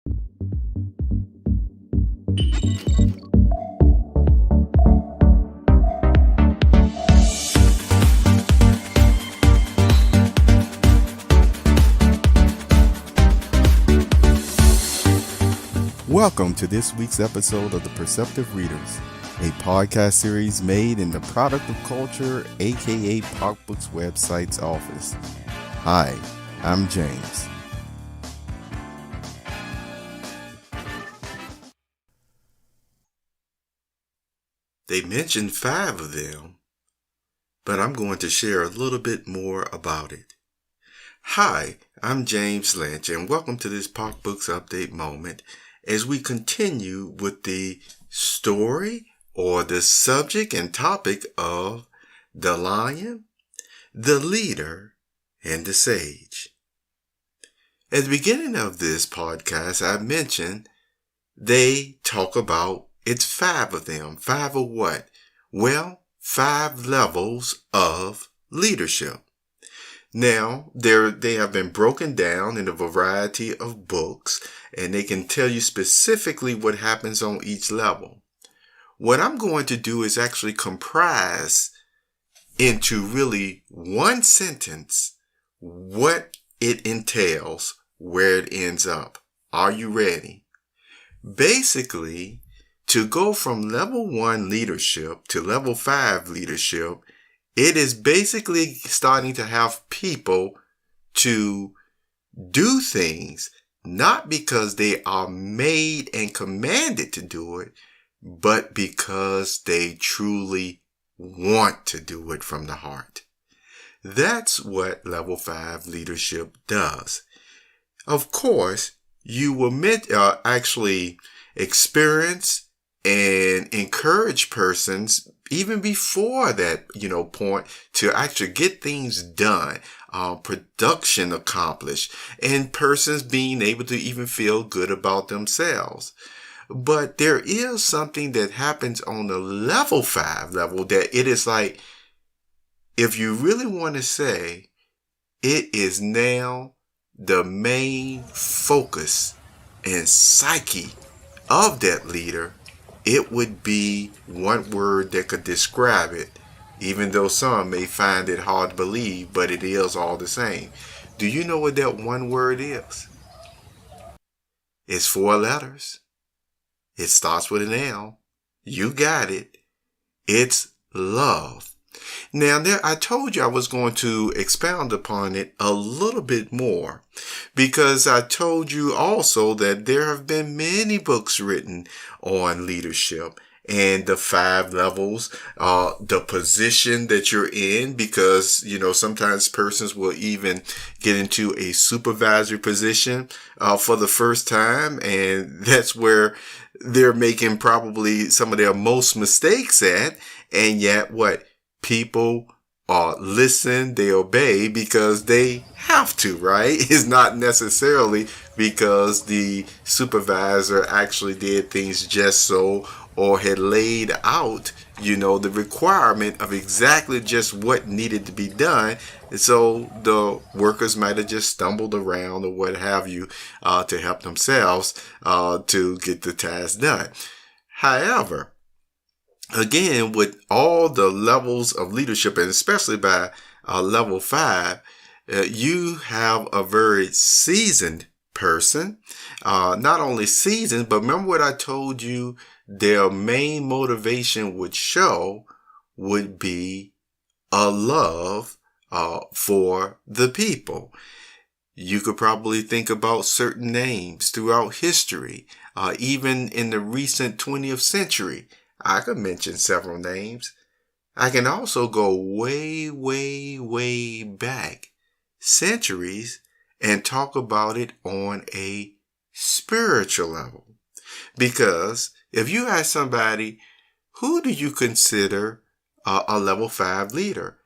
Welcome to this week's episode of The Perceptive Readers, a podcast series made in the Product of Culture, aka PocBooks website's office. Hi, I'm James. They mentioned 5 of them, but I'm going to share a little bit more about it. Hi, I'm James Lynch, and welcome to this PocBooks update moment as we continue with the story or the subject and topic of the lion, the leader, and the sage. At the beginning of this podcast, I mentioned they talk about it's 5 of them. 5 of what? Well, 5 levels of leadership. Now, they have been broken down in a variety of books, and they can tell you specifically what happens on each level. What I'm going to do is actually comprise into really one sentence what it entails, where it ends up. Are you ready? Basically, to go from level 1 leadership to level 5 leadership, it is basically starting to have people to do things, not because they are made and commanded to do it, but because they truly want to do it from the heart. That's what level 5 leadership does. Of course, you will actually experience and encourage persons even before that, point to actually get things done, production accomplished, and persons being able to even feel good about themselves. But there is something that happens on the level 5 level that it is like, if you really want to say, it is now the main focus and psyche of that leader, it would be one word that could describe it, even though some may find it hard to believe, but it is all the same. Do you know what that one word is? It's 4 letters. It starts with an L. You got it. It's love. Now, I told you I was going to expound upon it a little bit more because I told you also that there have been many books written on leadership and the 5 levels, the position that you're in, because, sometimes persons will even get into a supervisory position, for the first time. And that's where they're making probably some of their most mistakes at. And yet what? People listen, they obey because they have to, right? It's not necessarily because the supervisor actually did things just so or had laid out, the requirement of exactly just what needed to be done. And so the workers might have just stumbled around or what have you to help themselves to get the task done. However, again, with all the levels of leadership, and especially by level 5, you have a very seasoned person. Not only seasoned, but remember what I told you, their main motivation would be a love for the people. You could probably think about certain names throughout history, even in the recent 20th century. I could mention several names. I can also go way, way, way back, centuries, and talk about it on a spiritual level. Because if you ask somebody, who do you consider a level 5 leader?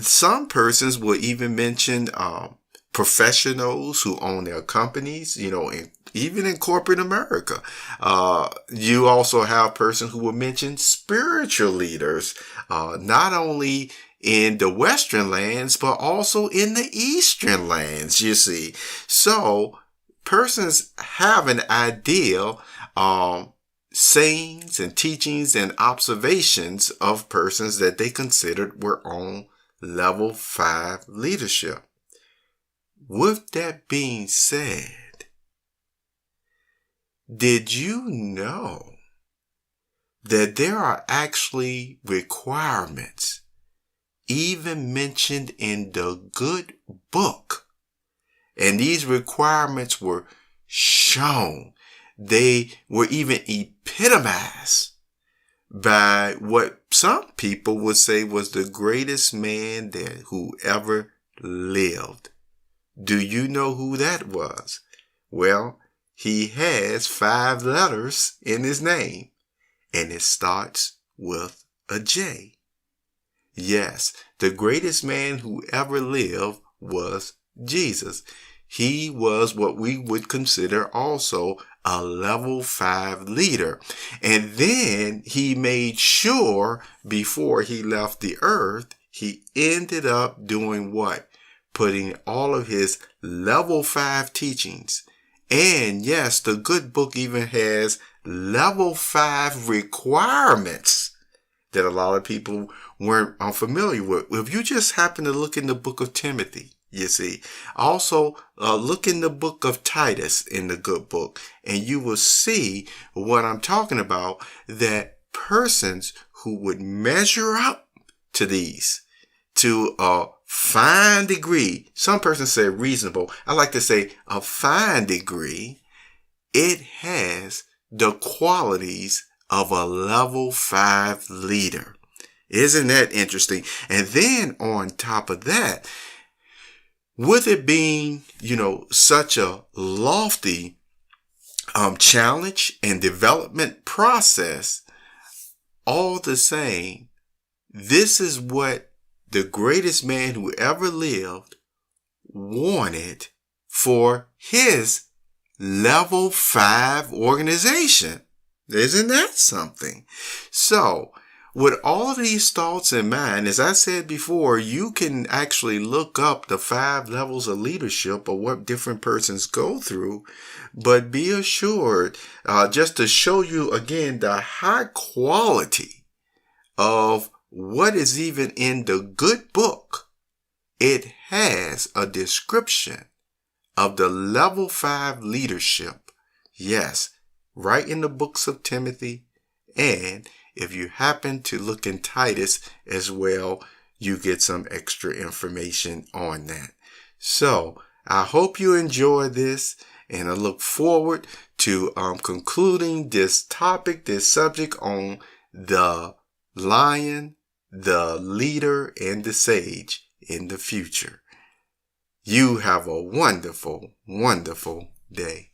Some persons will even mention professionals who own their companies, even in corporate America. You also have persons who will mention spiritual leaders, not only in the Western lands, but also in the Eastern lands, you see. So persons have an ideal sayings and teachings and observations of persons that they considered were on level 5 leadership. With that being said, did you know that there are actually requirements even mentioned in the good book? And these requirements were shown. They were even epitomized by what some people would say was the greatest man who ever lived. Do you know who that was? Well, he has 5 letters in his name, and it starts with a J. Yes, the greatest man who ever lived was Jesus. He was what we would consider also a level 5 leader. And then he made sure before he left the earth, he ended up doing what? Putting all of his level 5 teachings. And yes, the good book even has level 5 requirements that a lot of people weren't unfamiliar with. If you just happen to look in the book of Timothy, you see. Also, look in the book of Titus in the good book, and you will see what I'm talking about, that persons who would measure up to these, to a fine degree, some persons say reasonable, I like to say a fine degree, it has the qualities of a level 5 leader. Isn't that interesting? And then on top of that, with it being, such a lofty challenge and development process, all the same, this is what the greatest man who ever lived wanted for his level 5 organization. Isn't that something? So, with all these thoughts in mind, as I said before, you can actually look up the 5 levels of leadership or what different persons go through. But be assured, just to show you again the high quality of what is even in the good book, it has a description of the level 5 leadership. Yes, right in the books of Timothy, and if you happen to look in Titus as well, you get some extra information on that. So I hope you enjoy this, and I look forward to concluding this topic, this subject on the lion, the leader, and the sage in the future. You have a wonderful, wonderful day.